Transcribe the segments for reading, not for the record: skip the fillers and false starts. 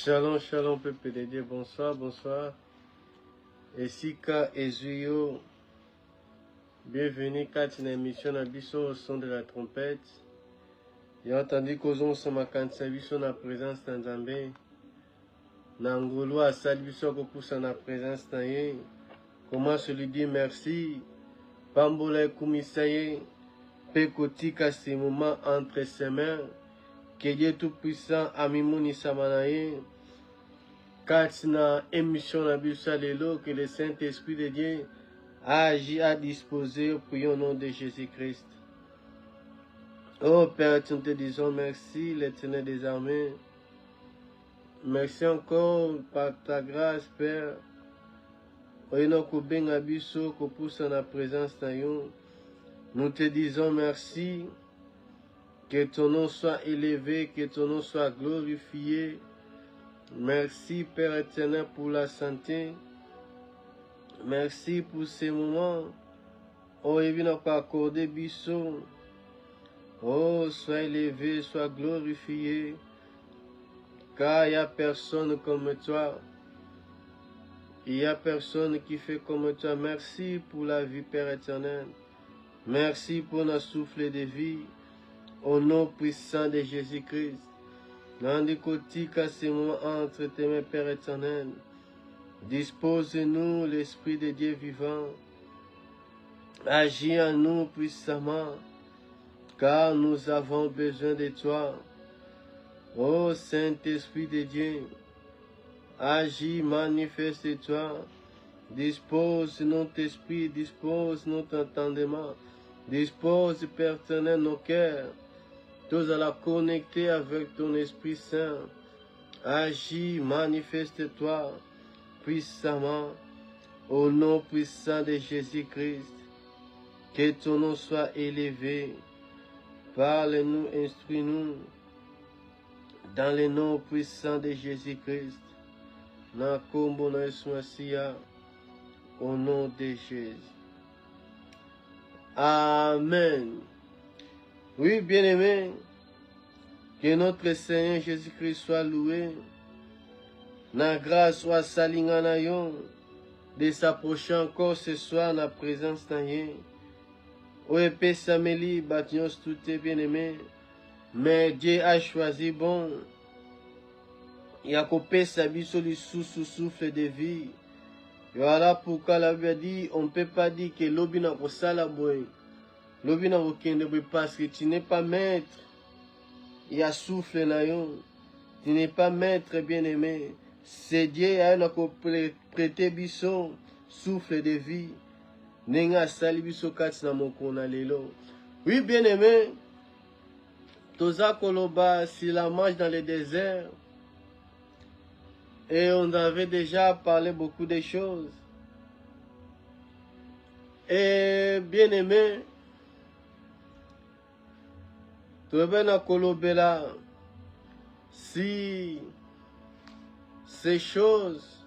Shalom, shalom, peuple de Dieu, bonsoir, bonsoir. Esika Ezuyo, bienvenue à une émission au son de la trompette. J'ai entendu que nous sommes à la présence d'Anzambé. Nangolo a salué la présence d'Anzambé. Comment se lui dit merci? Pambola Koumisaye, Pekotika ces moments entre ses mains. Que Dieu Tout-Puissant, Amimouni Samanaye. Katina émission na bisa lelo, que le Saint-Esprit de Dieu a agi à disposer, prions au nom de Jésus-Christ. Oh Père, nous te disons merci, l'Éternel des armées. Merci encore par ta grâce, Père. Nous te disons merci, que ton nom soit élevé, que ton nom soit glorifié. Merci Père éternel pour la santé. Merci pour ces moments. Oh, et bien encore accordé Bisson. Oh, sois élevé, sois glorifié. Car il n'y a personne comme toi. Il n'y a personne qui fait comme toi. Merci pour la vie, Père éternel. Merci pour notre souffle de vie. Au nom puissant de Jésus-Christ. Dans des côtés, qu'à ces moments entre tes mains, Père éternel. Dispose-nous l'Esprit de Dieu vivant. Agis en nous puissamment, car nous avons besoin de toi. Ô Saint-Esprit de Dieu, agis, manifeste-toi. Dispose notre esprit, dispose notre entendement. Dispose, Père éternel, nos cœurs. Tous à la connecter avec ton Esprit Saint. Agis, manifeste-toi puissamment au nom puissant de Jésus-Christ. Que ton nom soit élevé. Parle-nous, instruis-nous dans le nom puissant de Jésus-Christ. Au nom de Jésus. Amen. Oui, bien-aimé, que notre Seigneur Jésus-Christ soit loué. Na grâce soit salinganayon de s'approcher encore ce soir na présence d'Ayen. O épée Saméli, bâtions tout est bien-aimé. Mais Dieu a choisi bon. Il a coupé sa vie sur le souffle de vie. Et voilà pourquoi la Bible dit, on ne peut pas dire que l'obi n'a pas ça la boue. L'obi n'a aucun de parce que tu n'es pas maître. Il y a souffle nayon. Tu n'es pas maître bien-aimé. C'est Dieu a prêté biso souffle de vie. Nenga sali biso kati na mokona lelo. Oui, bien-aimé. Toza Koloba, si la marche dans le désert. Et on avait déjà parlé beaucoup de choses. Et bien-aimé, Toza Kolobela, si ces choses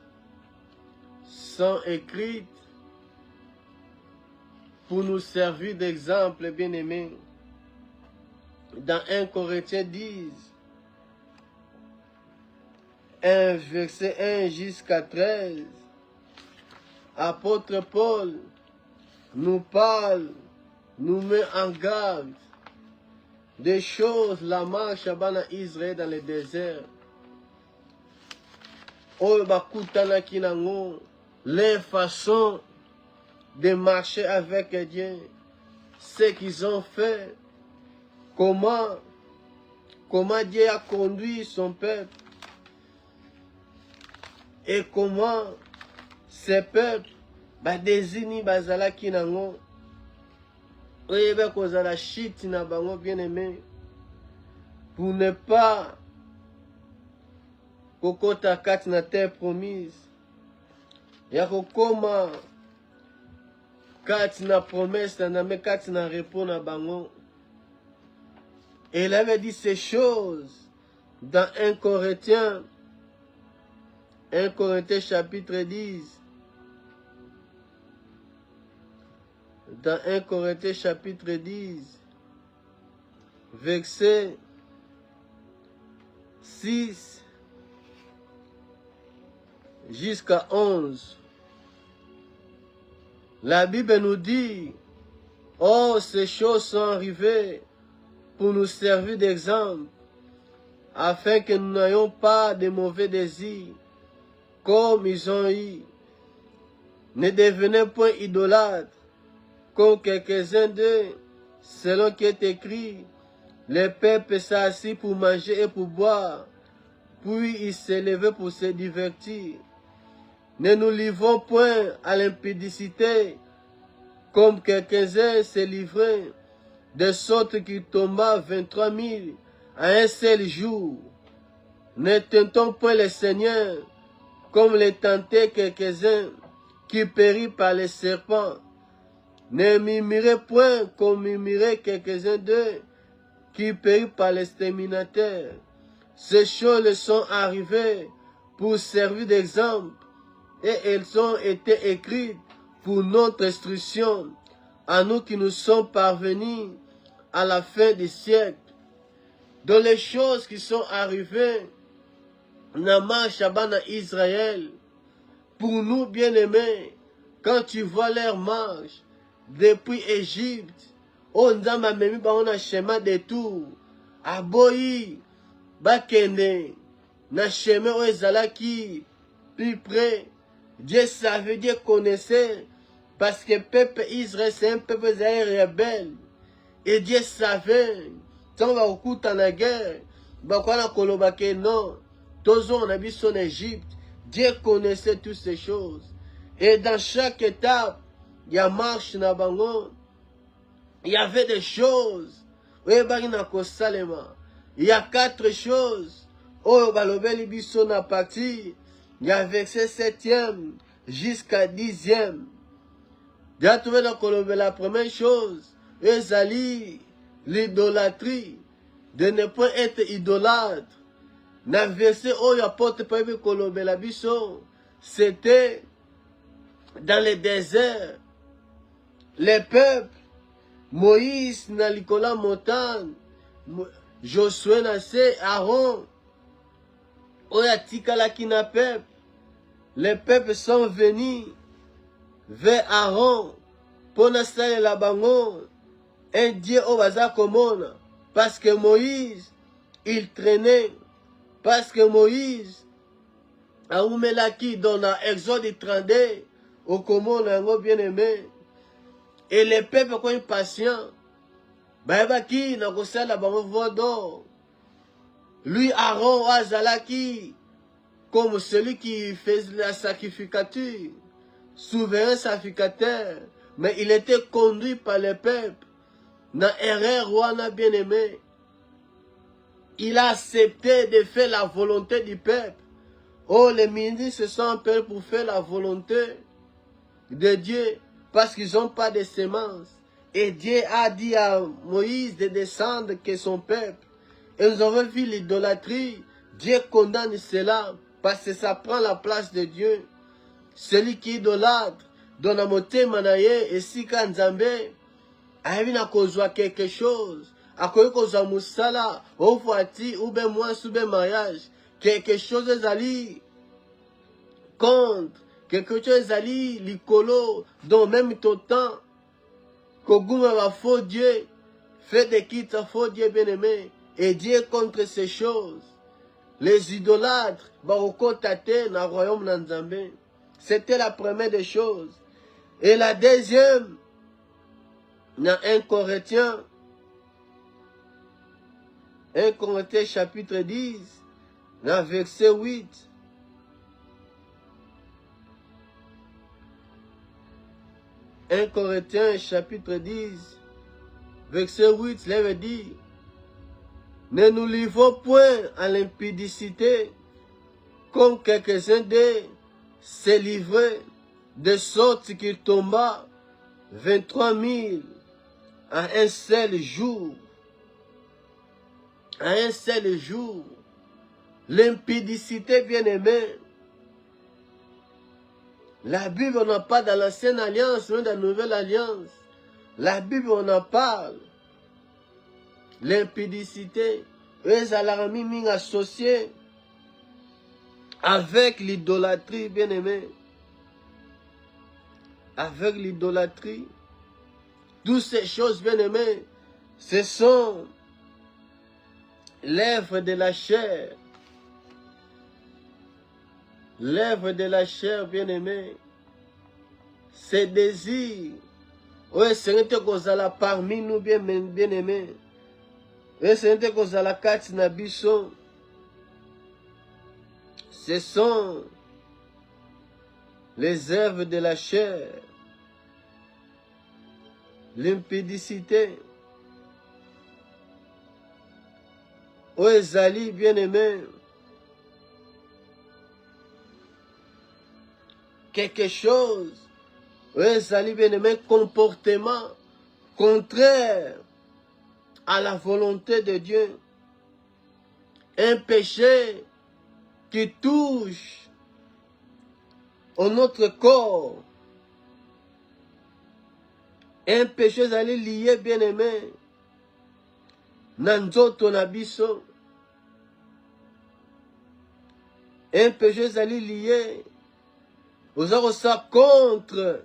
sont écrites pour nous servir d'exemple, bien-aimés. Dans 1 Corinthiens 10, 1 verset 1 jusqu'à 13, apôtre Paul nous parle, nous met en garde des choses, la marche à Israël dans le désert. Les façons de marcher avec Dieu, ce qu'ils ont fait, comment Dieu a conduit son peuple et comment ce peuple désigne bazala kinango oyebe kozala shit na bango bien-aimé pour ne pas kokota kati na terre promise ya kokoma kati na promesse na me kati na repos na bango. Et il avait dit ces choses dans 1 Corinthiens chapitre 10. Dans 1 Corinthiens chapitre 10, verset 6 jusqu'à 11. La Bible nous dit, oh, ces choses sont arrivées pour nous servir d'exemple, afin que nous n'ayons pas de mauvais désirs, comme ils ont eu. Ne devenez point idolâtres, comme quelques-uns d'eux, selon qui est écrit, les peuples s'assit pour manger et pour boire, puis ils s'élevaient pour se divertir. Ne nous livrons point à l'impudicité, comme quelques-uns se livraient, de sorte qu'il tomba 23 000 à un seul jour. Ne tentons point le Seigneur, comme les tentaient quelques-uns, qui périrent par les serpents. Ne murmurez point comme murmuraient quelques-uns d'eux, qui périrent par l'exterminateur. Ces choses sont arrivées pour servir d'exemple, et elles ont été écrites pour notre instruction, à nous qui nous sommes parvenus à la fin du siècle. Dans les choses qui sont arrivées, dans marche à Israël, pour nous bien-aimés, quand tu vois leur marche depuis Égypte, on a même un chemin de tout, à Boï, Bakende, na chemin où ezalaki plus près. Dieu savait, Dieu connaissait, parce que le peuple Israël, c'est un peuple rebelle. Et Dieu savait, tant va au dans la guerre, bakwana kolobake non, tous on habite son Égypte. Dieu connaissait toutes ces choses. Et dans chaque étape, il y a marche na bango, il y avait des choses. Il y a 4 choses. Oh, balobeli biso na partie. Il y a verset 7e jusqu'à 10e. J'ai trouvé la première chose. Ezali, l'idolâtrie. De ne pas être idolâtre. Dans verset où il y a porte kolobela biso. C'était dans le désert. Les peuples, Moïse na likola montagne, Josué na se Aaron, oya tikalaki na peuple. Les peuples sont venus vers Aaron pour n'installer la bango, un Dieu au baza komona, parce que Moïse, il traînait, parce que Moïse, a oumelaki dans l'Exode 32, au komona bien aimé. Et les peuples ont une patience. Baebaki na kosala bango vodo. Lui Aaron azalaki comme celui qui faisait la sacrificature, souverain sacrificateur, mais il était conduit par le peuple. Dans erreur wana bien aimé, il a accepté de faire la volonté du peuple. Oh, les ministres se sont appelés pour faire la volonté de Dieu. Parce qu'ils n'ont pas de semences. Et Dieu a dit à Moïse de descendre que son peuple. Et nous avons vu l'idolâtrie. Dieu condamne cela parce que ça prend la place de Dieu. Celui qui idolâtre, dans la moté manaye, et si quand Nzambe, a eu quelque chose, a kozwa musala, ou voiti, ou ben moi, ou ben mariage, quelque chose ezali contre. Quelque chose ali likolo, dont même ton temps, Koguma va faux Dieu, fait des quittes à faux Dieu bien-aimé, et Dieu contre ces choses. Les idolâtres, vont contacter dans le royaume d'Anzambé. C'était la première des choses. Et la deuxième, dans 1 Corinthiens chapitre 10, dans verset 8. 1 Corinthiens chapitre 10, verset 8, l'avait dit, ne nous livrons point à l'impudicité, comme quelques-uns d'eux se livraient, de sorte qu'il tomba 23 000 à un seul jour. À un seul jour. L'impudicité, bien-aimée, la Bible, on en parle dans l'ancienne alliance, même dans la nouvelle alliance. La Bible, on en parle. L'impudicité, eux, à la associés. avec l'idolâtrie, bien-aimé, avec l'idolâtrie, toutes ces choses, bien-aimés, ce sont l'œuvre de la chair. L'œuvre de la chair, bien-aimé, ses désirs. Oui, ce n'était qu'aux parmi nous, bien-aimés. Oui, ce n'était qu'aux la carte n'abissons. Ce sont les œuvres de la chair, l'impudicité. Oh, Ezali, bien-aimé, quelque chose, oh, Ezali, bien-aimé, comportement contraire à la volonté de Dieu. Un péché qui touche à notre corps. Un péché allé lié, bien-aimé, nanzoto nabiso. Un péché allé lié aux ça contre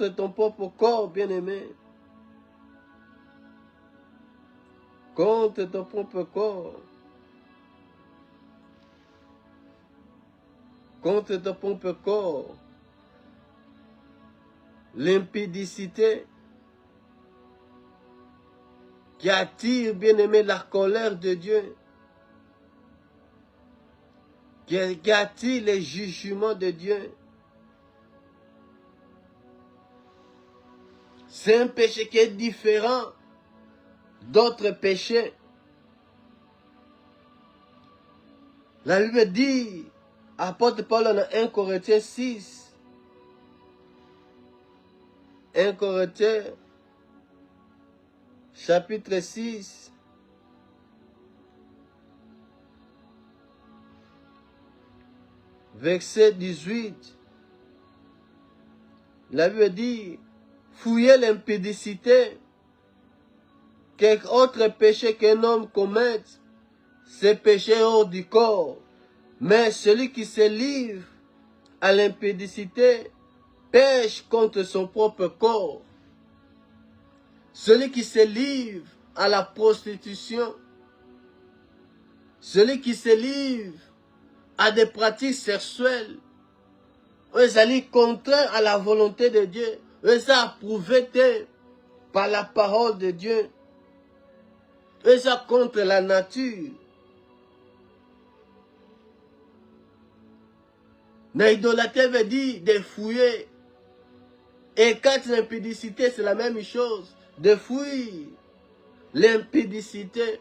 ton propre corps, bien-aimé. Contre ton propre corps. Contre ton propre corps. L'impudicité qui attire, bien-aimé, la colère de Dieu. Qui attire les jugements de Dieu. C'est un péché qui est différent d'autres péchés. La Bible dit, apôtre Paul en 1 Corinthiens 6, 1 Corinthiens chapitre 6, verset 18, la Bible dit, fouillez l'impudicité, quelque autre péché qu'un homme commette, c'est péché hors du corps. Mais celui qui se livre à l'impudicité pêche contre son propre corps. Celui qui se livre à la prostitution, celui qui se livre à des pratiques sexuelles, ils allaient contraire à la volonté de Dieu, ils ont approuvé par la parole de Dieu, ils sont contre la nature. L'idolâtrie veut dire de fouiller. Et quand l'impudicité, c'est la même chose. De fouiller l'impudicité.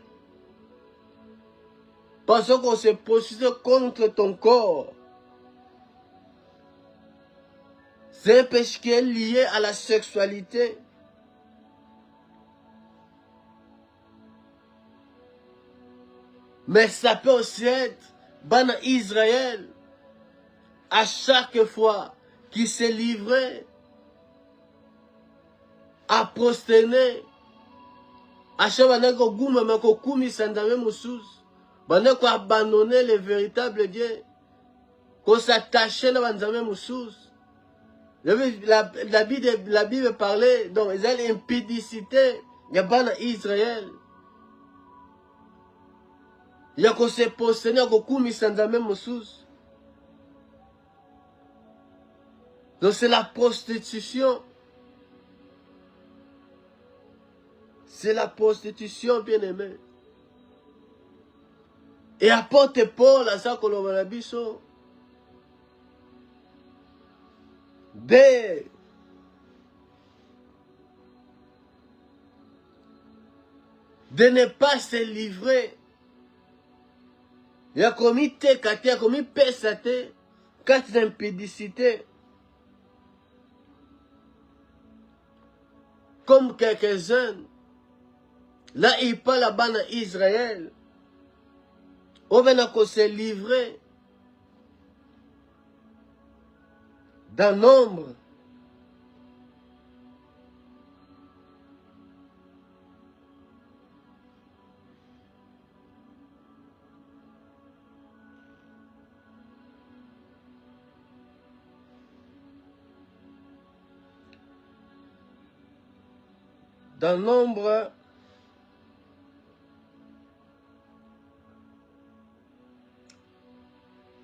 Parce qu'on se positionne contre ton corps. C'est un péché qui est lié à la sexualité. Mais ça peut aussi être, dans Israël, à chaque fois qu'il s'est livré à prosterner, à chaque fois qu'on a abandonné le véritable Dieu, qu'on s'attachait à Banzame Moussous. La Bible parlait, donc, il y a l'impudicité, il y a pas Israël. Il y a qu'on s'est prosterné à Kokumi Sanzame Moussous. Donc c'est la prostitution. C'est la prostitution, bien-aimé. Et apporte Paul à ça qu'on a biso. De ne pas se livrer. Il a commis tekate, il a commis pesate, quatre impudicité. Comme quelques-uns. Là, il parle là-bas en Israël. On va se livrer dans nombre. Dans Nombre,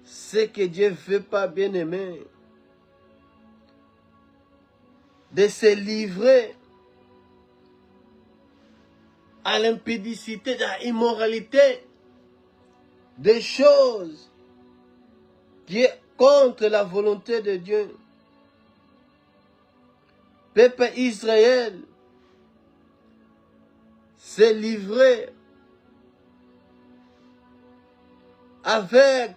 ce que Dieu ne veut pas, bien-aimé, de se livrer à l'impudicité, à l'immoralité, des choses qui est contre la volonté de Dieu. Peuple Israël s'est livré avec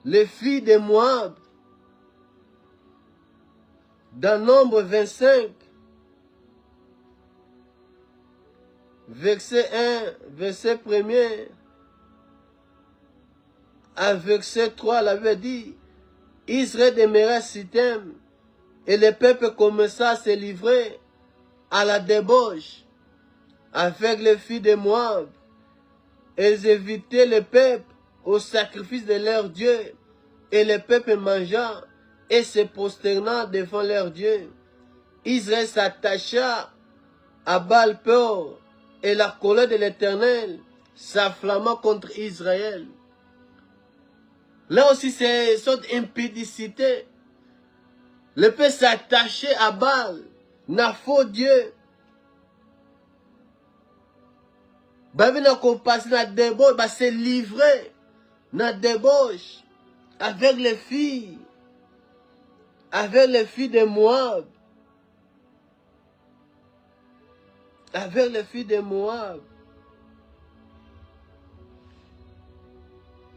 les filles de Moab. Dans Nombre 25, verset 1, verset 1er, à verset 3, il avait dit, Israël demeura Sittim, et le peuple commença à se livrer à la débauche avec les filles de Moab. Elles évitaient le peuple au sacrifice de leur Dieu, et le peuple mangea et se prosterna devant leur Dieu. Israël s'attacha à Baal-Péor, et la colère de l'Éternel s'enflamma contre Israël. Là aussi, c'est une sorte d'impudicité. Le peuple s'attachait à Baal, n'a faux Dieu. Babi n'a qu'on passe la débauche, bah c'est livré, la débauche, avec les filles de Moab. Avec les filles de Moab.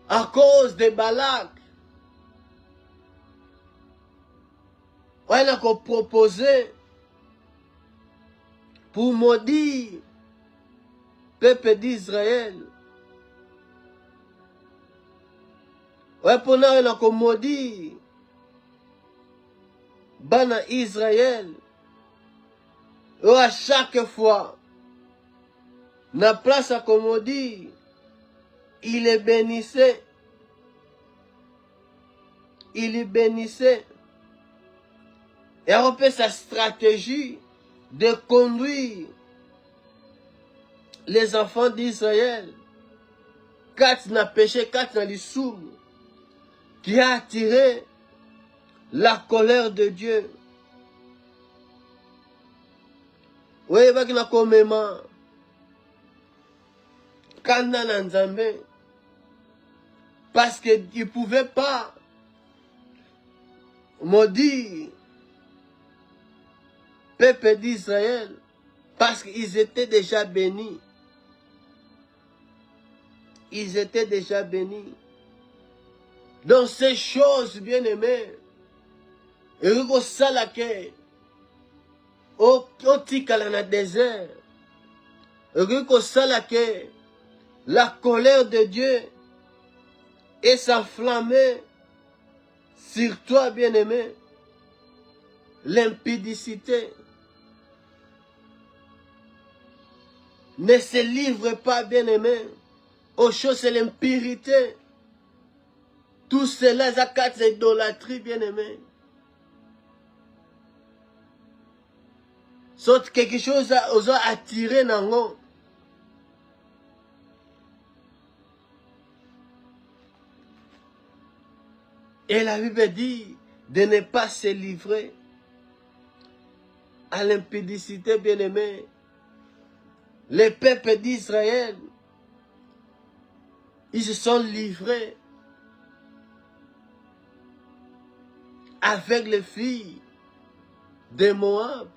À cause de Balak. On a qu'on proposé pour maudire le peuple d'Israël. Ouais, pour nous, on a qu'on maudire Bana Israël. Et à chaque fois, la place à qu'on maudire, il les bénissait. Il les bénissait. Et on fait sa stratégie de conduire les enfants d'Israël. 4 n'a péché, 4 n'a l'issoum, qui a attiré la colère de Dieu. Oui, il va y avoir comme maman. Kanda Nzambe. Parce qu'il ne pouvait pas maudire le peuple d'Israël. Parce qu'ils étaient déjà bénis. Ils étaient déjà bénis. Donc ces choses, bien aimées, et vous savez au tikala na désert, et vous savez la colère de Dieu est s'enflammer sur toi, bien aimé, l'impudicité. Ne se livre pas, bien aimé, aux choses, c'est l'impurité. Tout cela, c'est idolâtrie, bien aimé. Sauf quelque chose aux a attiré dans. Et la Bible dit de ne pas se livrer à l'impudicité, bien aimé. Les peuples d'Israël, ils se sont livrés avec les filles de Moab.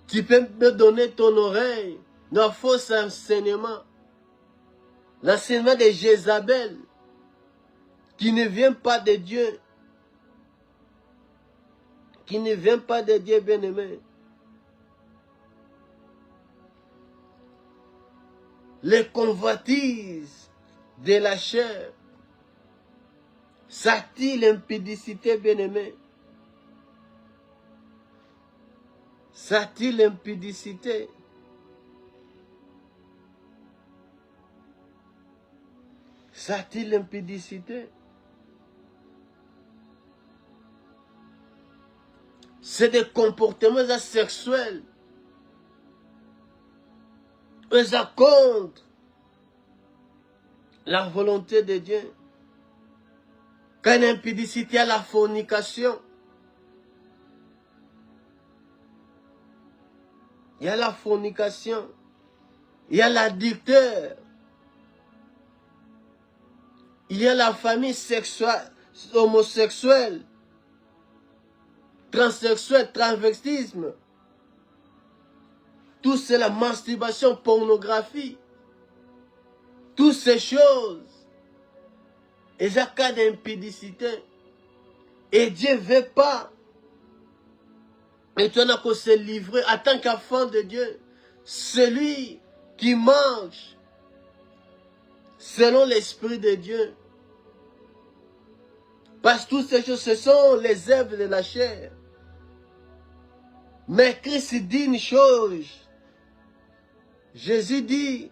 Tu peux me donner ton oreille dans faux enseignement. L'enseignement de Jézabel, qui ne vient pas de Dieu. Qui ne vient pas de Dieu, bien-aimé. Les convoitises de la chair. Ça attire l'impudicité, bien-aimé. Ça attire l'impudicité. Ça attire l'impudicité. C'est des comportements sexuels. Ça contre la volonté de Dieu. Quand il y a l'impudicité, il y a la fornication. Il y a la fornication. Il y a l'adultère. Il y a la famille sexuelle, homosexuelle, transsexuelle, transvestisme. Tout c'est la masturbation, pornographie. Toutes ces choses. Et il y a cas d'impudicité. Et Dieu ne veut pas. Et tu n'as qu'à se livrer en tant qu'enfant de Dieu. Celui qui mange selon l'Esprit de Dieu. Parce que toutes ces choses, ce sont les œuvres de la chair. Mais Christ dit une chose. Jésus dit,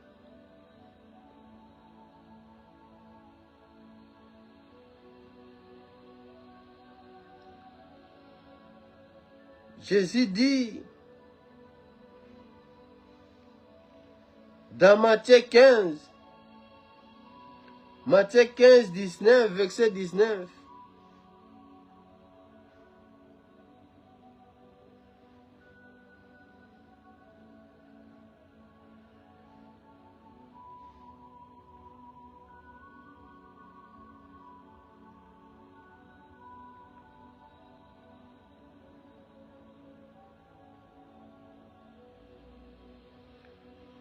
dans Matthieu 15, 19, verset 19.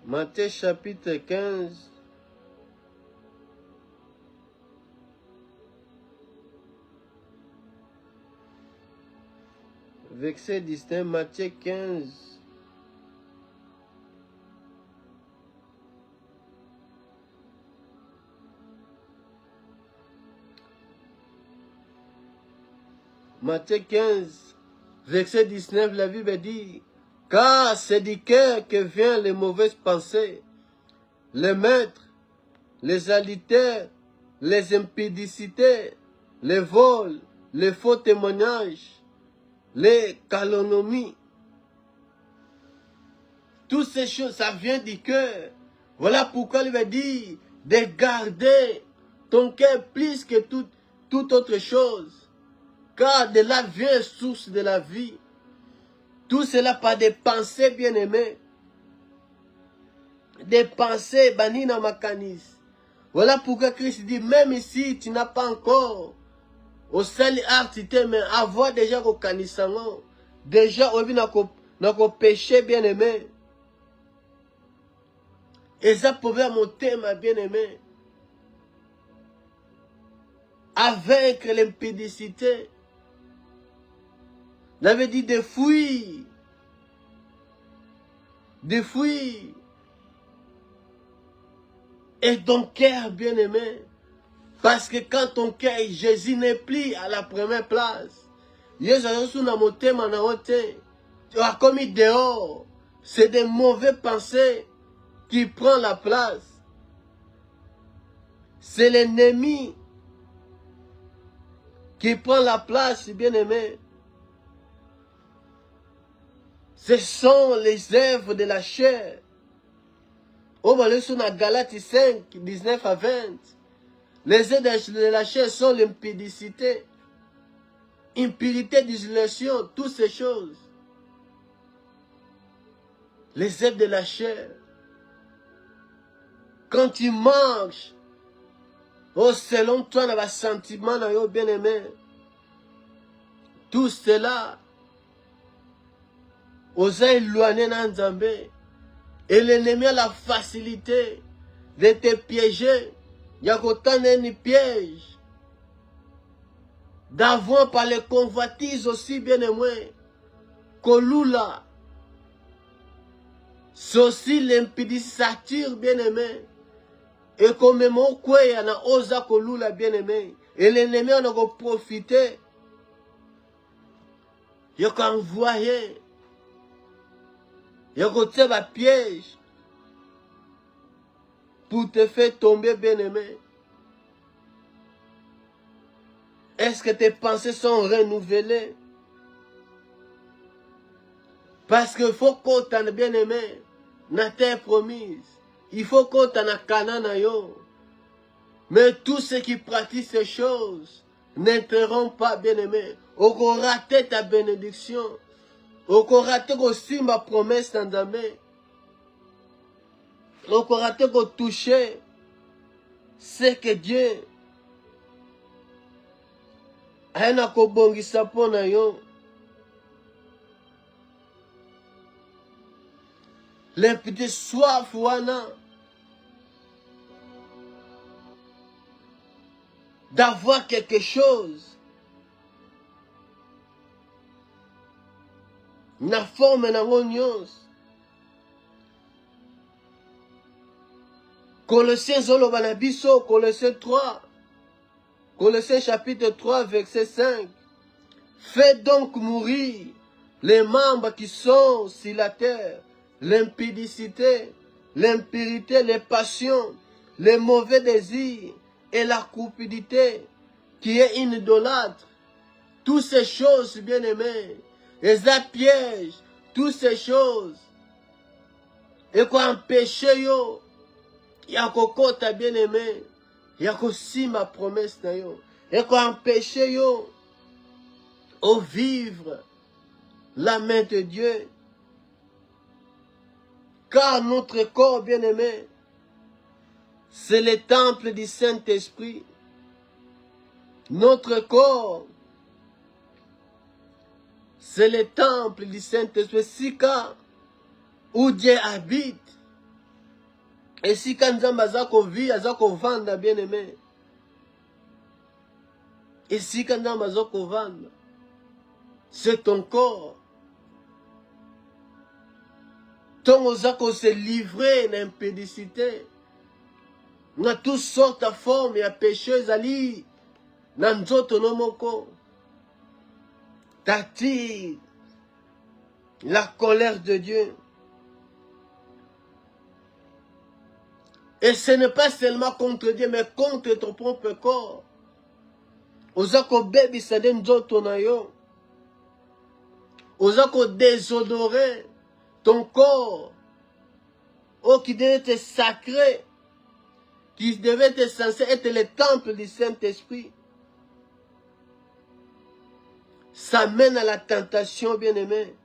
Matthieu chapitre 15, verset 19, Matthieu 15, Matthieu 15, verset 19, la Bible dit, car c'est du cœur que viennent les mauvaises pensées, les meurtres, les adultères, les impudicités, les vols, les faux témoignages, les calomnies. Toutes ces choses, ça vient du cœur. Voilà pourquoi il va dire de garder ton cœur plus que toute autre chose. Car de là vient source de la vie. Tout cela par des pensées bien-aimées. Des pensées banina makanis. Voilà pourquoi Christ dit, même ici tu n'as pas encore au sali artité, mais avoir déjà au canisango. Déjà au nako péché bien-aimé. Et ça pouvait monter ma bien-aimé. À vaincre l'impudicité. Il avait dit de fuir. De fuir. Et ton cœur bien-aimé. Parce que quand ton cœur, Jésus n'est plus à la première place. Comme il dehors. C'est des mauvaises pensées qui prennent la place. C'est l'ennemi qui prend la place, bien-aimé. Ce sont les œuvres de la chair. On va aller sur la Galates 5, 19 à 20. Les œuvres de la chair sont l'impudicité, impudicité, désolation, toutes ces choses. Les œuvres de la chair. Quand tu marches, oh, selon toi, dans le sentiment, bien-aimé, tout cela, aux éloignés dans Nzambé. Et l'ennemi a la facilité de te piéger. Il y a autant de pièges. D'avant par les convoitises aussi, bien-aimé. Kolula. C'est aussi l'impudicité, ça tire, bien-aimé. Et comme mon quoi, il y a osa kolula, bien-aimé. Et l'ennemi en a profité. Il y a envoyé. Il y a un piège pour te faire tomber, bien-aimé. Est-ce que tes pensées sont renouvelées? Parce qu'il faut qu'on t'en bien aimé, na terre promise. Il faut qu'on t'en a Canaan yo. Mais tous ceux qui pratiquent ces choses n'entreront pas bien aimé. On aura raté ta bénédiction. On aura raté aussi ma promesse dans ta main. On aura raté qu'on toucher ce que Dieu a kobongisa pona yo. Les petits soif wana d'avoir quelque chose na forme nango nyonso. Colossiens oloba na biso, Colossiens 3, Colossiens chapitre 3 verset 5. Faites donc mourir les membres qui sont sur la terre, l'impudicité, l'impurité, les passions, les mauvais désirs et la cupidité, qui est une idolâtre. Toutes ces choses, bien-aimés, les pièges, toutes ces choses, et quoi empêcher yo, yako kota bien-aimé, yako si ma promesse na yo, et quoi empêcher yo, au vivre la main de Dieu. Car notre corps, bien-aimé, c'est le temple du Saint-Esprit. Notre corps, c'est le temple du Saint-Esprit. Sika, où Dieu habite. Et si quand Nzamba azako vit, azako vanda, bien-aimé. Et si quand Nzamba azako vanda, c'est ton corps. Ton ozako se livrer l'impudicité. On a toutes sortes de formes et de péchés ali. Nanzoto no moko. T'attire la colère de Dieu. Et ce n'est pas seulement contre Dieu, mais contre ton propre corps. Ozako baby sade nzoto na yo. Ozako désodorer ton corps. Oh, qui devait être sacré. Qui devait être censé être le temple du Saint-Esprit. Ça mène à la tentation, bien-aimé.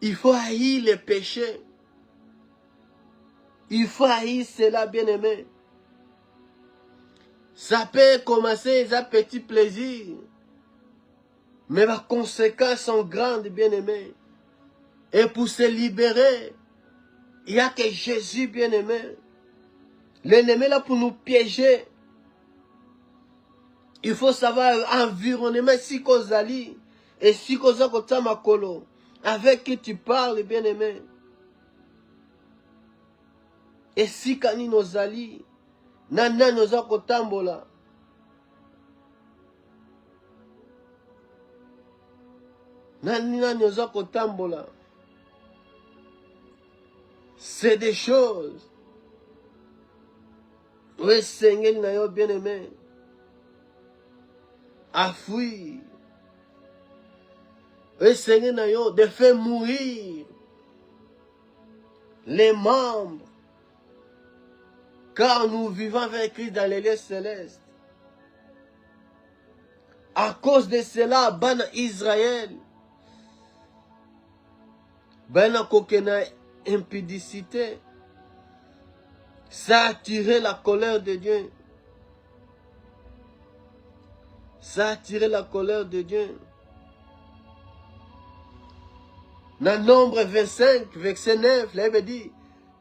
Il faut haïr les péchés. Il faut haïr cela, bien-aimé. Ça peut commencer à petit plaisir. Mais les conséquences sont grandes, bien-aimé. Et pour se libérer, il n'y a que Jésus, bien-aimé. L'ennemi là pour nous piéger. Il faut savoir environnement si kozali et si kozakota makolo. Avec qui tu parles, bien-aimé. Et si kani nozali, nana nozakotambola. Nana nozakotambola. C'est des choses. Oui, Seigneur, n'a bien-aimé. À fuir. Oui, Seigneur, n'a de faire mourir les membres. Car nous vivons avec Christ dans les lieux célestes. À cause de cela, ban Israël. Ben kokena impudicité. Ça a attiré la colère de Dieu. Ça a attiré la colère de Dieu. Dans Nombre 25, verset 9, là, il veut dire,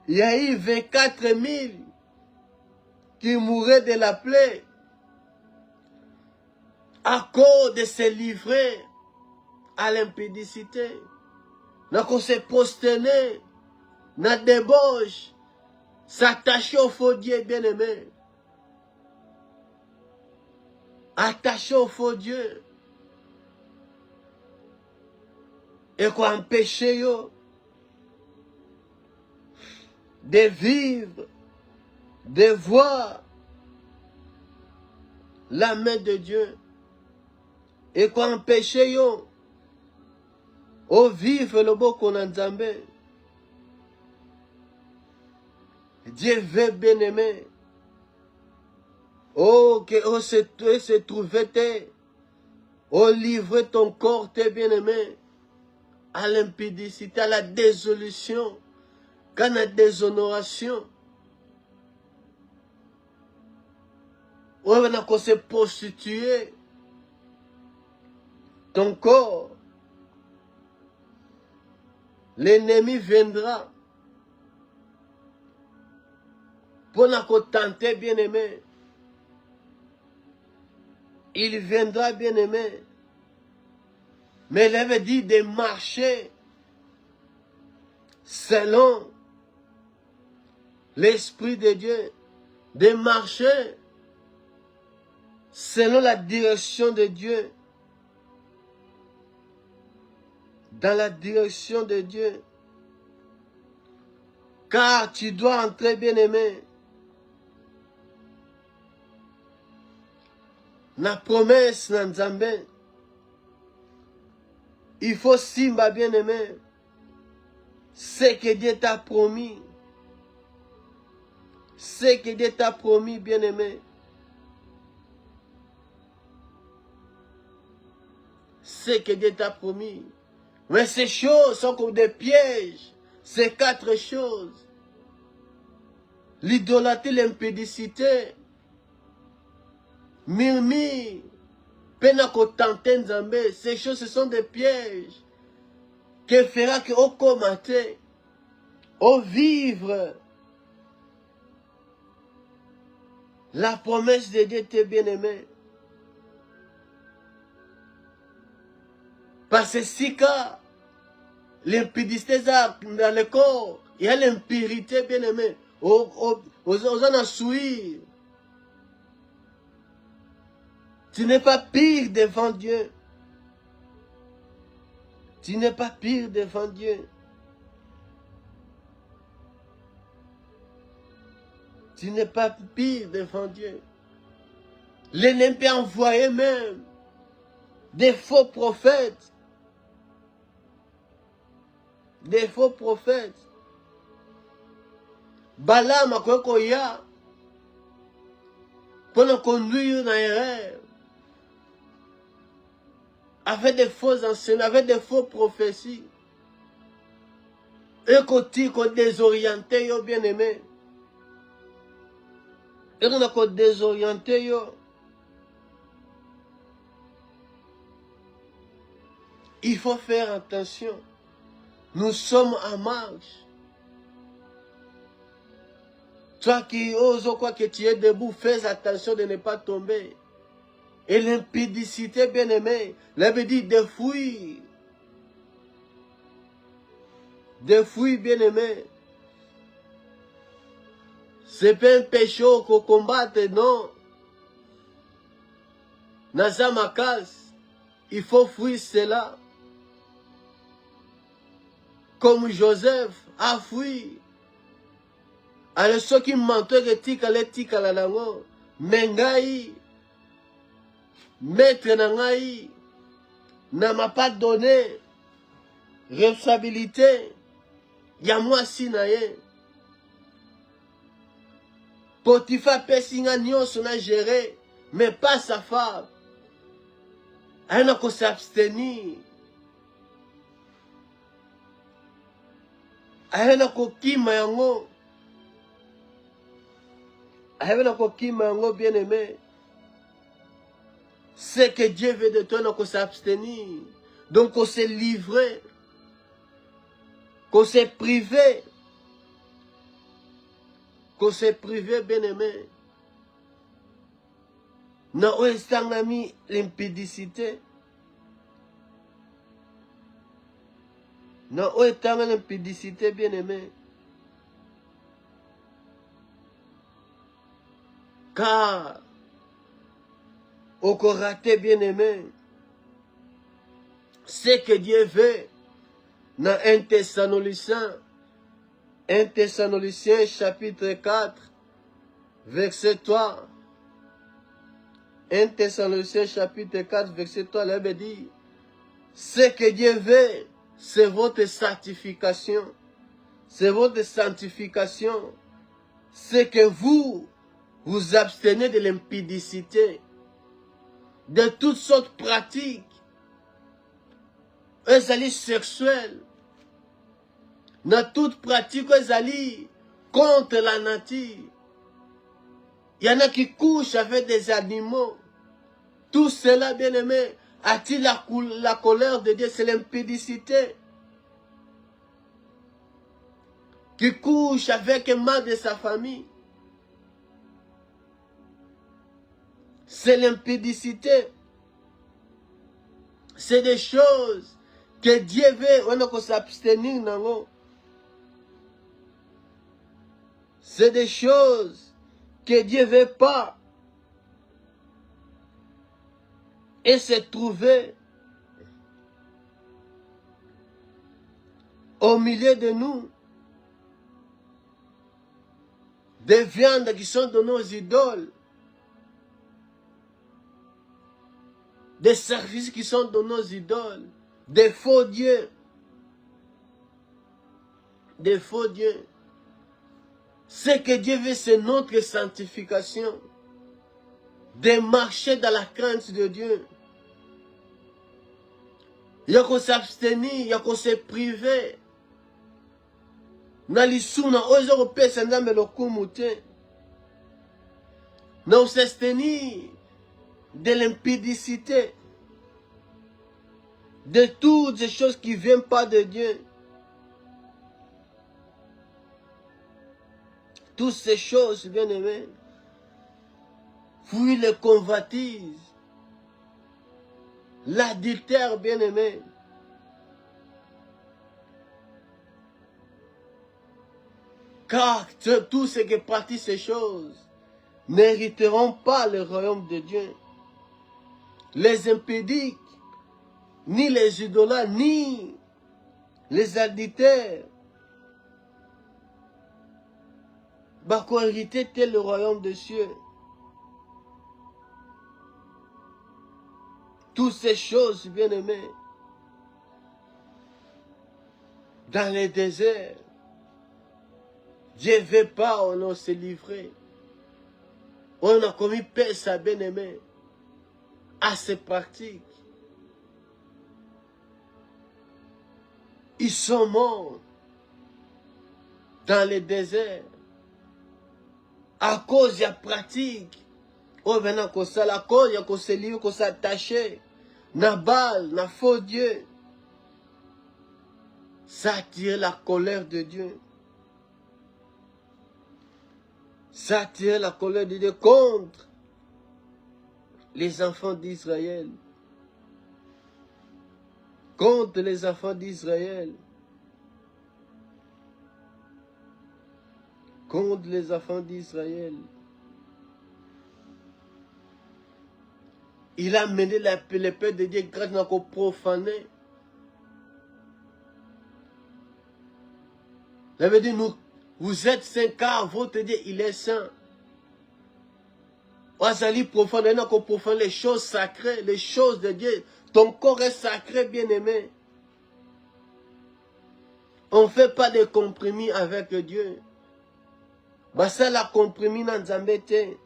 il y a eu 24 000 qui mouraient de la plaie à cause de se livrer à l'impudicité. Donc on s'est prosterné, dans débauche, s'attacher au faux Dieu bien-aimé. Attaché au faux Dieu. Et quoi empêcher yo de vivre, de voir la main de Dieu. Et quoi empêcher yo Oh, vive le beau qu'on a Nzambe. Dieu veut bien-aimé. Oh, que oh, se trouver, oh, livrer ton corps, tes bien-aimés, à l'impudicité, à la désolution, à la déshonoration. Oh, on a se prostituer ton corps. L'ennemi viendra pour nous tenter, bien-aimé. Il viendra, bien-aimé. Mais il avait dit de marcher selon l'Esprit de Dieu. De marcher selon la direction de Dieu. Dans la direction de Dieu. Car tu dois entrer, bien-aimé. La promesse dans Nzambe. Il faut simba, bien-aimé. Ce que Dieu t'a promis. Ce que Dieu t'a promis, bien-aimé. Ce que Dieu t'a promis. Mais ces choses sont comme des pièges. Ces 4 choses. L'idolâtrie, l'impudicité. Murmure. Penako tenter Nzambe. Ces choses, ce sont des pièges. Que fera que au commenter. Au vivre. La promesse de Dieu t'est bien-aimé. Parce que si quand l'impudicité dans le corps, il y a l'impurité, bien-aimé. Aux en souillure. Tu n'es pas pire devant Dieu. Tu n'es pas pire devant Dieu. Tu n'es pas pire devant Dieu. L'ennemi peut envoyer même des faux prophètes. Des faux prophètes. Balaam a quoi qu'il y a pour nous conduire dans l'erreur. Avec des faux enseignements, avec des faux prophéties. Et qu'on désorienté, bien aimé. Et qu'on a désorienté, il faut faire attention. Nous sommes en marche. Toi qui oses quoi que tu es debout, fais attention de ne pas tomber. Et l'impudicité, bien aimé, l'avait dit de fuir. De fuir, bien aimé. C'est pas un péché qu'on combatte, non. Nazamakas, il faut fuir cela. Comme Joseph a fui. Alors ceux qui mentent que tika la lango, mengai, maître nangai, n'a m'a pas donné responsabilité. Ya moi si naye. Potiphar pesinga nyonso na géré, mais pas sa femme. Elle n'a qu'à s'abstenir. Elle n'a qu'à kima yango. Elle n'a qu'à kima yango, bien aimé. Ce que Dieu veut de toi, n'a qu'à s'abstenir. Donc, qu'on s'est livré. Qu'on s'est privé. Qu'on s'est privé, bien aimé. Non, où est-ce qu'on a mis l'impudicité? Non, où est-ce qu'on a l'impudicité, bien aimé? Car, au raté, bien aimé, ce que Dieu veut, dans 1 Thessaloniciens chapitre 4, verset 3. 1 Thessaloniciens chapitre 4, verset 3, là, il dit, ce que Dieu veut, c'est votre sanctification. C'est votre sanctification. C'est que vous vous abstenez de l'impudicité, de toutes sortes de pratiques, ezali sexuelles, dans toute pratique ezali contre la nature. Il y en a qui couchent avec des animaux. Tout cela, bien aimé, attire la colère de Dieu, c'est l'impudicité. Qui couche avec un membre de sa famille. C'est l'impudicité. C'est des choses que Dieu veut, on a s'abstenir. C'est des choses que Dieu ne veut pas. Et se trouver au milieu de nous des viandes qui sont de nos idoles, des services qui sont de nos idoles, des faux dieux. Des faux dieux. Ce que Dieu veut, c'est notre sanctification. De marcher dans la crainte de Dieu. Il y a qu'on s'abstenir, il y a qu'on se priver. Na lisuna ozo kopesa nzambe lokumu te. Na s'abstenir de l'impudicité. De toutes ces choses qui ne viennent pas de Dieu. Toutes ces choses, bien aimés. Fuis les convoitises. L'adultère, bien aimé. Car tous ceux qui pratiquent ces choses n'hériteront pas le royaume de Dieu. Les impudiques, ni les idolâtres, ni les adultères, vont hériter tel le royaume des cieux. Toutes ces choses, bien aimés, dans les déserts, Dieu ne veut pas, on a se livrer. On a commis paix, ça, bien aimé, à ces pratiques. Ils sont morts dans les déserts à cause de la pratique. Oh, maintenant, qu'on ça, la cause, il y a qu'on se livre, qu'on s'attache. Na balle, na faux Dieu. Ça attire la colère de Dieu. Ça attire la colère de Dieu contre les enfants d'Israël. Contre les enfants d'Israël. Contre les enfants d'Israël. Il a mené le peuple de Dieu grâce à profaner. Ça veut dire, vous êtes saints car votre Dieu, il est saint. On allait profaner, on profane les choses sacrées, les choses de Dieu. Ton corps est sacré, bien-aimé. On ne fait pas de compromis avec Dieu. Bah ça, la compromis dans Zambété.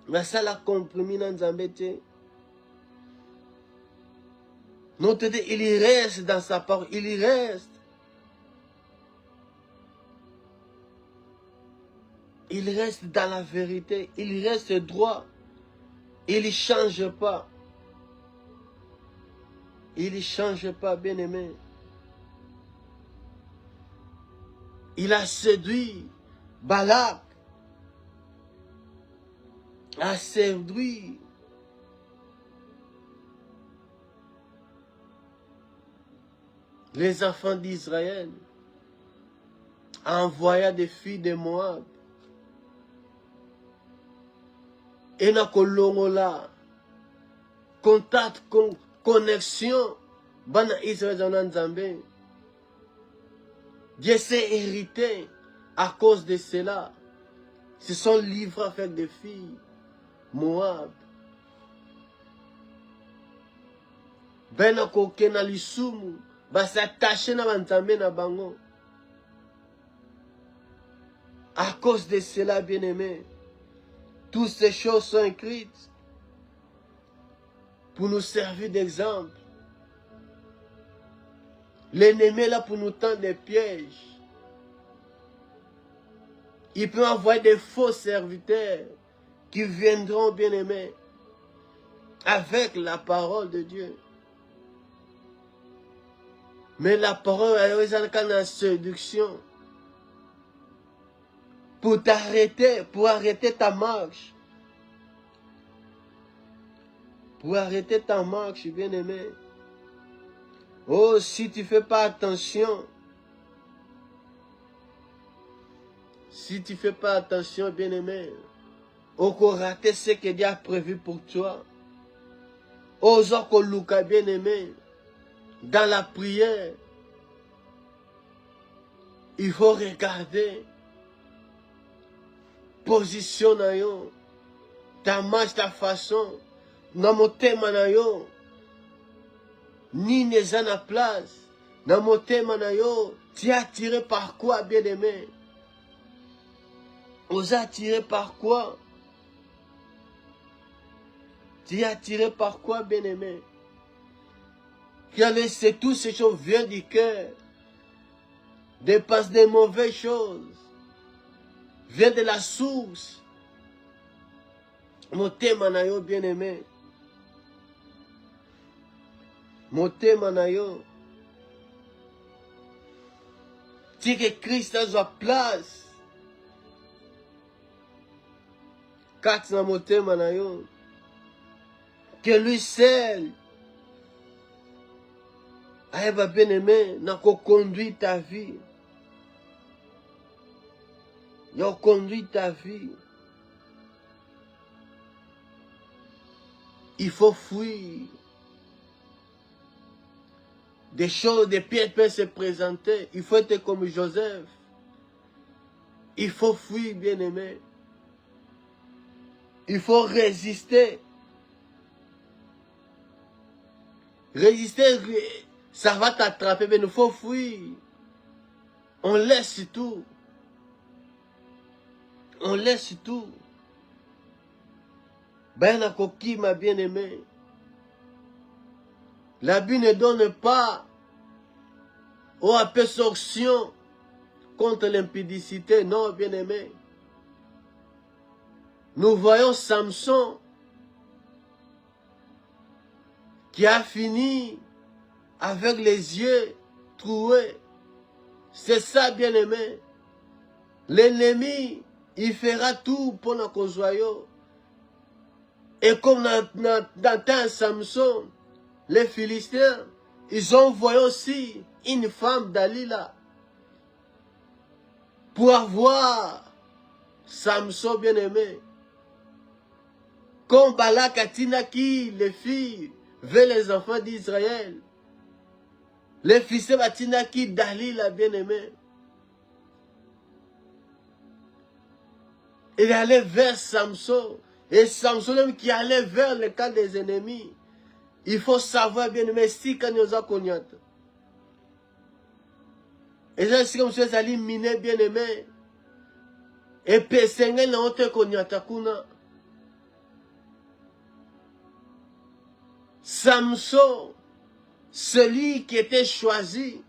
Mais ça, la compromis dans Zambété. Notre Dieu, il reste dans sa parole. Il y reste. Il reste dans la vérité. Il reste droit. Il ne change pas. Il ne change pas, bien-aimé. Il a séduit Balak. A séduit les enfants d'Israël, envoya des filles de Moab. Et na kolongola, contact, connexion, bana Israël dans Zambé. Dieu s'est hérité à cause de cela. Se sont livrés avec des filles. Moab. bena koke na lisumu, s'attacher na banzambe na bango. À cause de cela, bien-aimés, toutes ces choses sont écrites pour nous servir d'exemple. L'ennemi est là pour nous tendre des pièges. Il peut envoyer des faux serviteurs qui viendront, bien-aimés, avec la parole de Dieu. Mais la parole est la séduction. Pour t'arrêter, pour arrêter ta marche. Pour arrêter ta marche, bien-aimé. Oh, si tu ne fais pas attention. Si tu ne fais pas attention, bien-aimé. On va rater ce que Dieu a prévu pour toi. Oh, Zokoluka, bien-aimé. Dans la prière, il faut regarder. Position na yo, ta marche, ta façon, na motema na yo, ni neza na place, na motema na yo, tu es attiré par quoi, bien-aimé? On est attiré par quoi? Tu es attiré par quoi, bien-aimé? C'est tout ces choses viennent du cœur, dépassent des mauvaises choses. Vient de la source. Motema na yo, bien-aimé. Motema na yo. Si que Christ a sa place. Kat na motema na yo. Que lui seul. Aïba, bien-aimé, n'a qu'au conduit ta vie. Il a conduit ta vie. Il faut fuir. Des choses, des pièges peuvent se présenter. Il faut être comme Joseph. Il faut fuir, bien-aimé. Il faut résister. Résister, ça va t'attraper, mais il faut fuir. On laisse tout. On laisse tout. Ben la coquille, ma bien-aimée. La Bible ne donne pas aux absorption contre l'impudicité. Non, bien-aimé. Nous voyons Samson qui a fini avec les yeux troués. C'est ça, bien-aimé. L'ennemi, il fera tout pour nous consoler. Et comme dans temps Samson, les Philistins, ils ont envoyé aussi une femme Dalila pour avoir Samson bien-aimé. Comme Balak a Tinaki, les filles, vers les enfants d'Israël. Les fils de Tinaki, Dalila bien-aimé. Il allait vers Samson. Et Samson même qui allait vers le camp des ennemis. Il faut savoir bien aimé si quand nous avons connu. Et ça c'est comme si ça allait miner bien aimé. Et pesengel na ote connu kuna. Samson, celui qui était choisi,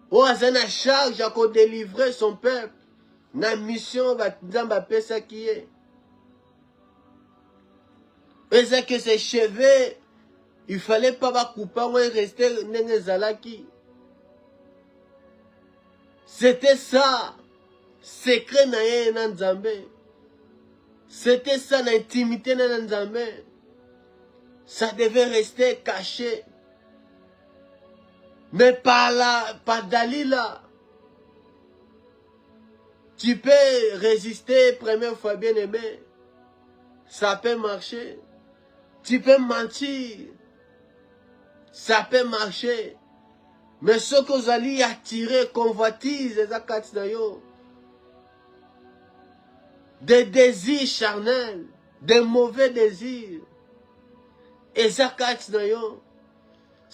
au hasard charge à délivrer son peuple. Na mission va faire ça qui est. Et c'est que ses cheveux, il fallait pas couper ou rester n'engezalaki. C'était ça, secret na Nzambe. C'était ça l'intimité na Nzambe. Ça devait rester caché. Mais par là, par Dalila, tu peux résister première fois bien aimé. Ça peut marcher. Tu peux mentir. Ça peut marcher. Mais ce que vous allez attirer, convoitise, des désirs charnels, des mauvais désirs. Et ça,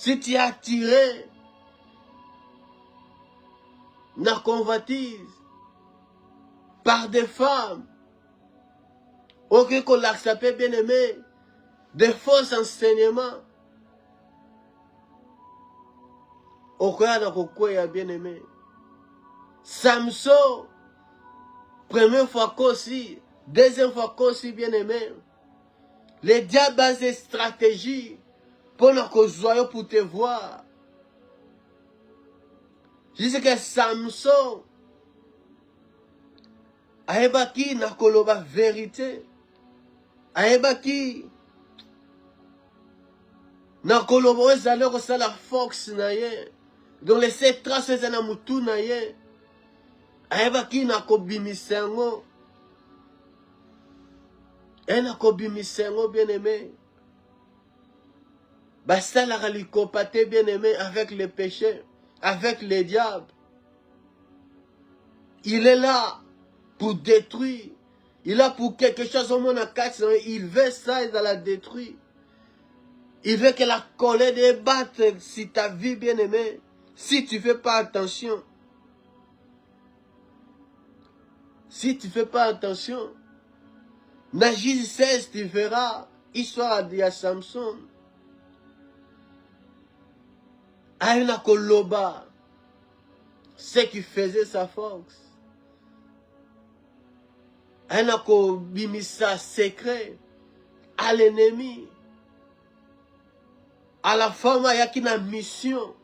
si tu es attiré dans la convoitise par des femmes, aucun qu'on l'accepte bien aimé, des faux enseignements, aucun n'a bien aimé. Samson, première fois qu'aussi, deuxième fois qu'aussi bien aimé, les diables ont des stratégies pour que joyeux pour te voir. Je dis que Samson a qui n'a pas la vérité. A qui n'a pas la force. Donc les 7 traces de la moutou naye. A qui n'a pas bimisengo. Et n'a pas bimisengo bien aimé. Basta la ralicopate bien aimé avec les péchés, avec les diables. Il est là pour détruire. Il est là pour quelque chose au monde à 4. Il veut ça, il va la détruire. Il veut que la colère débatte si ta vie bien aimée. Si tu ne fais pas attention. Si tu ne fais pas attention. Nagis 16, tu verras. Histoire à dire à Samson. Aïna Koloba, ce qui faisait sa force. Aïna Kobimisa secret à l'ennemi. À la femme, il y a une mission.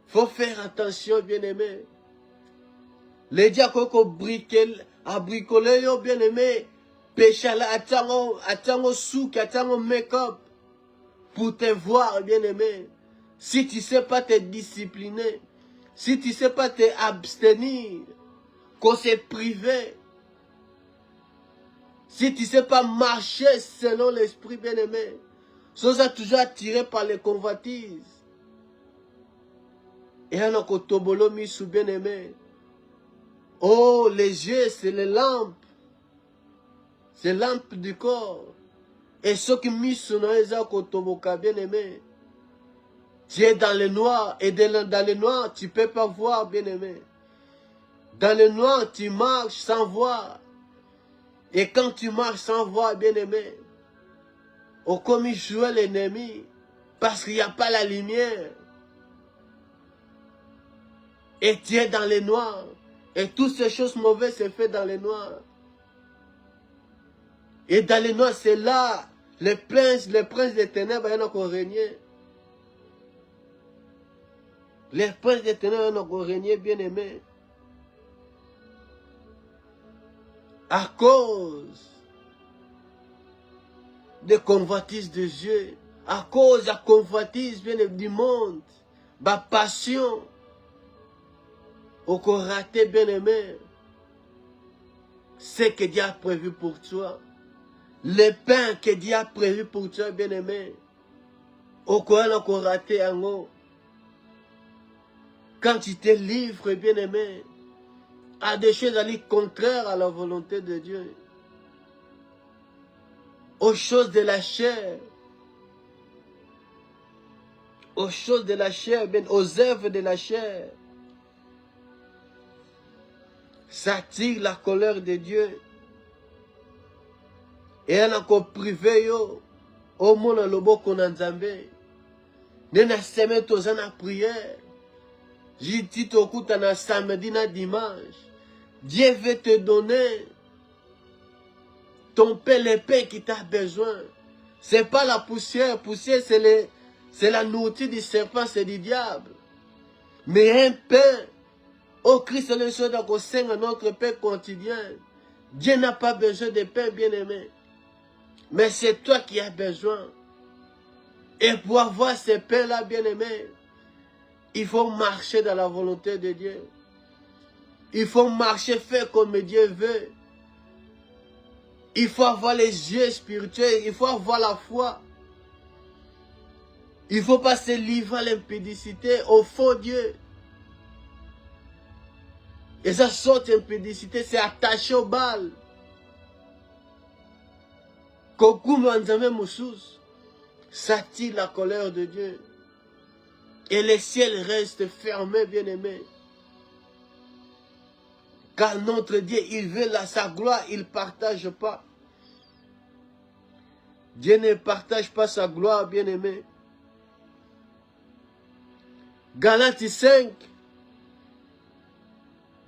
Faut faire attention, bien aimé. Les diacres a bricolé, bien aimé. Péché là, attends souk, attends make-up. Pour te voir, bien aimé. Si tu ne sais pas te discipliner, si tu ne sais pas te abstenir, qu'on s'est privé, si tu ne sais pas marcher selon l'esprit, bien aimé, ça a toujours attiré par les convoitises. Et on a un tobolo mis sous bien aimé. Oh, les yeux, c'est les lampes. C'est les lampes du corps. Et ceux qui mis sous les yeux, bien aimé. Tu es dans le noir. Et dans le noir, tu ne peux pas voir, bien aimé. Dans le noir, tu marches sans voir. Et quand tu marches sans voir, bien aimé, on comme jouer l'ennemi. Parce qu'il n'y a pas la lumière. Et tu es dans le noir. Et toutes ces choses mauvaises se font dans le noir. Et dans le noir, c'est là, les princes des ténèbres, ils ont régné. Les princes des ténèbres, ils ont régné, bien aimé. À cause des convoitises de Dieu, à cause de la convoitise bien du monde, ma passion, au qu'on raté, bien aimé, ce que Dieu a prévu pour toi. Le pain que Dieu a prévu pour toi, bien aimé, au qu'on raté en haut. Quand tu te livres, bien aimé, à des choses contraires à la volonté de Dieu, aux choses de la chair, aux choses de la chair, bien, aux œuvres de la chair, ça attire la colère de Dieu. Et elle a encore privé yo, au monde le beau qu'on a nzambé. Nena semaine tous en a prière. J'ai dit au coup t'en as samedi na dimanche. Dieu veut te donner ton pain, le pain qui t'a besoin. C'est pas la poussière. Poussière, c'est la nourriture du serpent, c'est du diable. Mais un pain, au Christ, le Seigneur d'Aco saigne notre pain quotidien. Dieu n'a pas besoin de pain, bien aimé. Mais c'est toi qui as besoin. Et pour avoir ce pain-là, bien aimé, il faut marcher dans la volonté de Dieu. Il faut marcher, faire comme Dieu veut. Il faut avoir les yeux spirituels. Il faut avoir la foi. Il ne faut pas se livrer à l'impudicité, au faux Dieu. Et ça sorte d'impudicité, c'est attaché au bal. Kokume Nzambe Moussous. ça tire la colère de Dieu. Et les ciels restent fermés, bien-aimés. Car notre Dieu, il veut sa gloire, il ne partage pas. Dieu ne partage pas sa gloire, bien-aimé. Galates 5.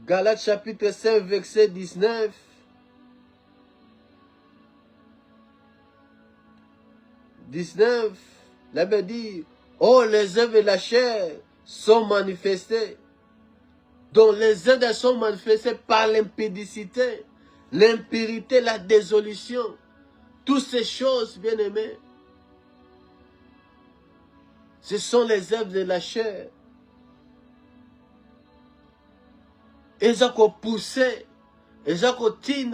Galates chapitre 5, verset 19. La Bible dit, oh, les œuvres de la chair sont manifestées. Donc les œuvres sont manifestées par l'impudicité, l'impurité, la désolution. Toutes ces choses, bien-aimés, ce sont les œuvres de la chair. Ils ont poussé, ils ont tiré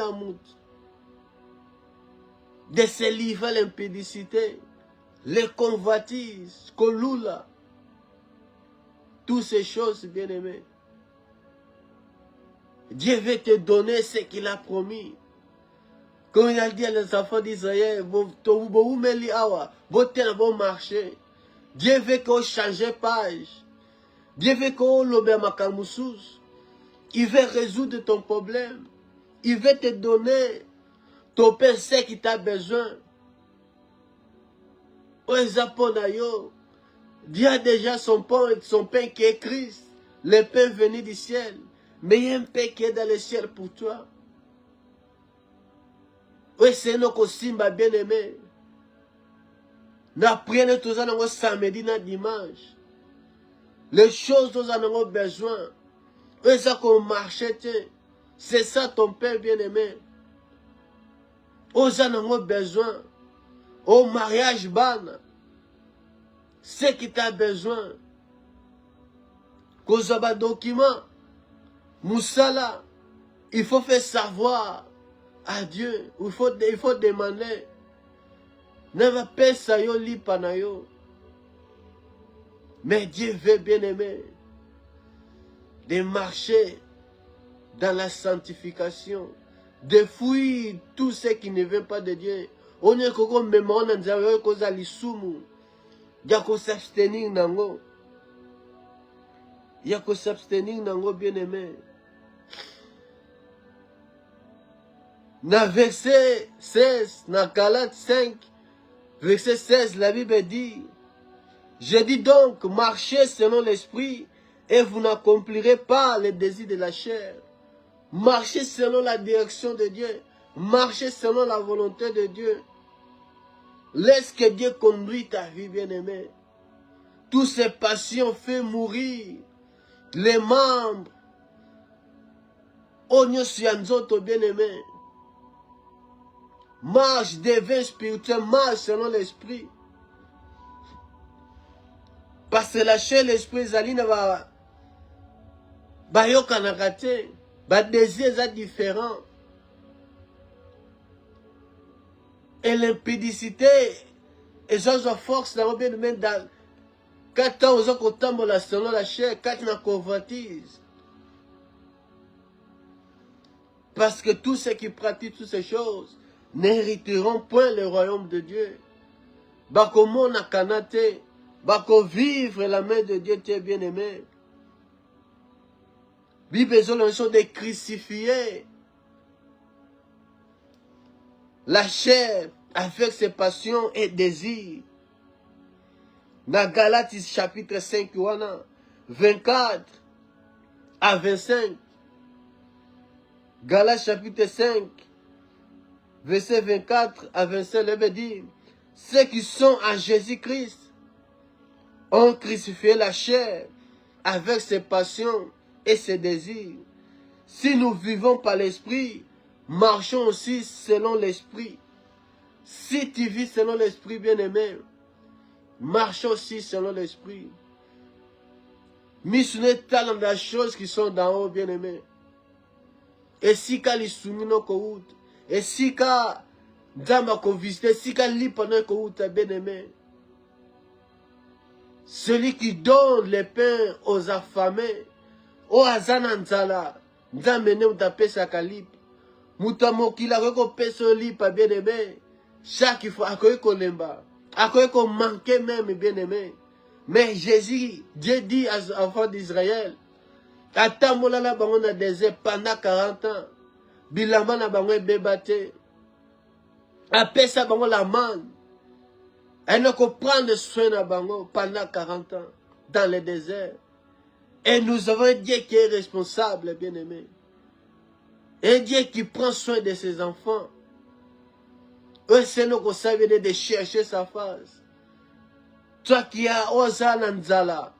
de se livrer à l'impudicité, les convoitises, Kolula, toutes ces choses, bien-aimés. Dieu veut te donner ce qu'il a promis. Comme il a dit à les enfants d'Israël, vous marcher. Dieu veut qu'on change page. Dieu veut qu'on l'obéisse. Il veut résoudre ton problème. Il veut te donner ton pain ce qui t'a besoin. Dieu a déjà son pain qui est Christ. Le pain venu du ciel. Mais il y a un pain qui est dans le ciel pour toi. Oui, c'est notre simba bien-aimé. Nous apprenons tous les samedi et dimanche. Les choses dont nous avons besoin. Oui, ça qu'on marche. C'est ça ton pain bien-aimé. Nous avons besoin. Au mariage ban. Ce qui t'a besoin. Qu'on a un document. Moussala. Il faut faire savoir à Dieu. Il faut demander. Ne pas ça yo li panayo. Mais Dieu veut bien aimer. De marcher dans la sanctification. De fuir tout ce qui ne vient pas de Dieu. On est comme mémoire dans Dieu cause à l'isumu. Il y a qu'on s'abstenir nango. Il y a qu'on s'abstenir nango bien aimé. Dans verset 16, dans Galates 5, verset 16, la Bible dit, je dis donc, marchez selon l'esprit et vous n'accomplirez pas les désirs de la chair. Marchez selon la direction de Dieu. Marchez selon la volonté de Dieu. Laisse que Dieu conduise ta vie, bien-aimé. Toutes ces passions font mourir les membres. Onyo sianzoto, bien-aimé. Marche devient spirituel, marche selon l'esprit. Parce que la chair, l'esprit, Zaline va. Bayoka nakate. Ba désir est différent. Et l'impudicité, et ça, force, dans bien de dans. Quand on a contemplé selon la chair, quand on a convoitise. Parce que tous ceux qui pratiquent toutes ces choses n'hériteront point le royaume de Dieu. Bako mon akanate, bako vivre la main de Dieu, tu es bien aimé. Bible besoin de crucifier la chair avec ses passions et désirs. Dans Galates chapitre 5, 24 à 25. Galates chapitre 5, verset 24 à 25, il veut dire, ceux qui sont en Jésus-Christ ont crucifié la chair avec ses passions et ses désirs. Si nous vivons par l'esprit, marchons aussi selon l'esprit. Si tu vis selon l'esprit, bien-aimé, marche aussi selon l'esprit. Missionner talent des choses qui sont d'en haut, bien-aimé. Et si quand les soumis non kout, et si quand dama ko visite, si quand li pendant kout, bien-aimé. Celui qui donne les pains aux affamés, aux azananzala, d'amener ou taper sa calipe. Moutamo qui la recompensé au lit, pas bien-aimé. Chaque fois, accueille Kolemba. À quoi qu'on manquait même, bien aimé. Mais Jésus, Dieu dit aux enfants d'Israël, Atambola la bango na désert pendant 40 ans. Bilama na bango bébate. Apesa bango la manne. Elle ne comprend soin na bango pendant 40 ans dans le désert. Et nous avons un Dieu qui est responsable, bien aimé. Un Dieu qui prend soin de ses enfants. Eux, c'est nous qui savons de chercher sa face. Toi qui as Osa Nanzala,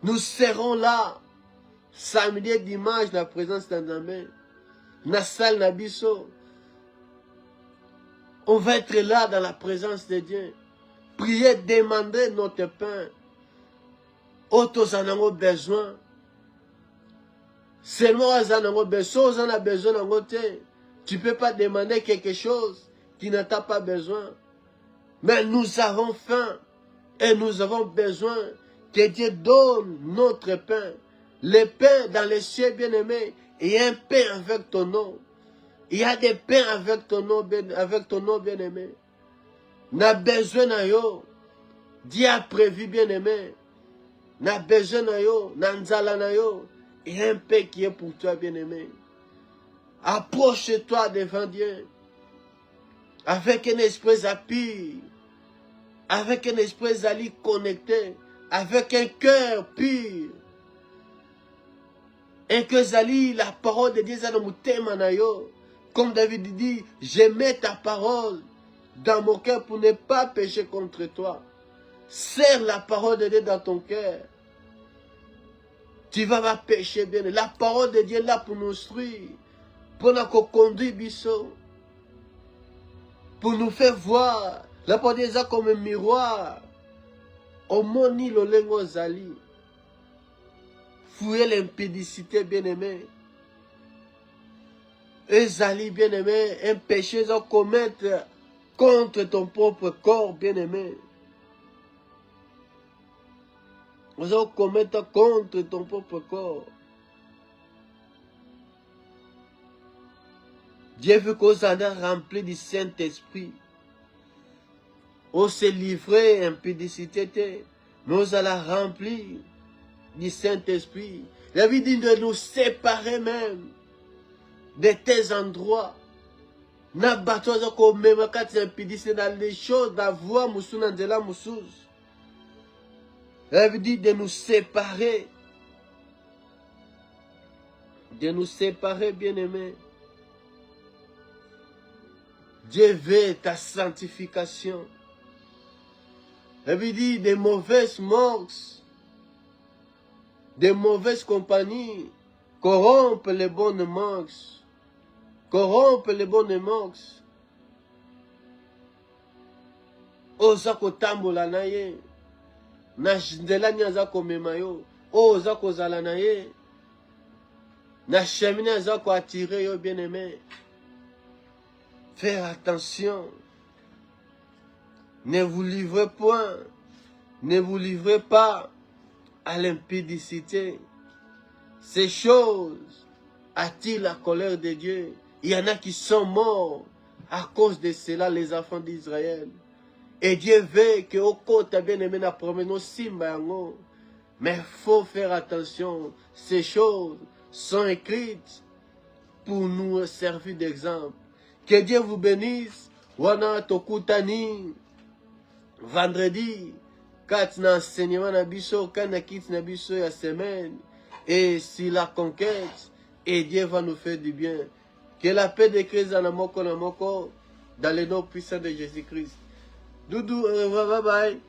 nous serons là, samedi et dimanche, la présence d'Andamé, na salle Nabiso. On va être là dans la présence de Dieu. Prier, demander notre pain. Autos en ont besoin. Seulement, ils en ont besoin. Ils en ont besoin. Tu ne peux pas demander quelque chose qui ne t'a pas besoin. Mais nous avons faim. Et nous avons besoin que Dieu donne notre pain. Le pain dans les cieux, bien-aimé. Il y a un pain avec ton nom. Il y a des pains avec ton nom, bien-aimé. N'a besoin de yo. Dieu a prévu, bien-aimé. N'a besoin de yo. Nanzala na yo. Il y a un pain qui est pour toi, bien-aimé. Approche-toi devant Dieu. Avec un esprit pur. Avec un esprit ali connecté. Avec un cœur pur. Et que Zali, la parole de Dieu, comme David dit, je mets ta parole dans mon cœur pour ne pas pécher contre toi. Serre la parole de Dieu dans ton cœur. Tu vas pas pécher bien. La parole de Dieu est là pour nous instruire, pour nous conduire, pour nous faire voir. La parole de Dieu est comme un miroir. Au moni le lengo Zali. Fouiller l'impudicité, bien-aimé. Et Zali, bien-aimé, un péché à commettre contre ton propre corps, bien-aimé. Vous allez commettre contre ton propre corps. Dieu veut qu'on s'en ait rempli du Saint-Esprit. On s'est livré impudicité, mais on s'en a rempli du Saint-Esprit. Il a dit de nous séparer même de tes endroits. Na bateau ko même quand tu impudicité dans les choses, dans la voie musuna de la musus. Il a dit de nous séparer. De nous séparer, bien-aimés. Dieu veut ta sanctification. Il a dit des mauvaises marques. Des mauvaises compagnies corrompent les bonnes marques. Corrompent les bonnes marques. Oza kotambola na ye. Na nzela nyaza komema yo. Oza kozala na ye. Na chemin aza ko attirer yo, bien-aimé. Faire attention. Ne vous livrez point. Ne vous livrez pas à l'impudicité. Ces choses attirent la colère de Dieu. Il y en a qui sont morts à cause de cela, les enfants d'Israël. Et Dieu veut que au côté bien aimé na promeno simba yango. Mais il faut faire attention. Ces choses sont écrites pour nous servir d'exemple. Que Dieu vous bénisse. Wana tokutani vendredi. Quand na enseignement na biso, quand na quitte na biso ya semaine, et si la conquête, et Dieu va nous faire du bien. Que la paix de Christ na moko, dans le nom puissant de Jésus-Christ. Doudou, bye bye.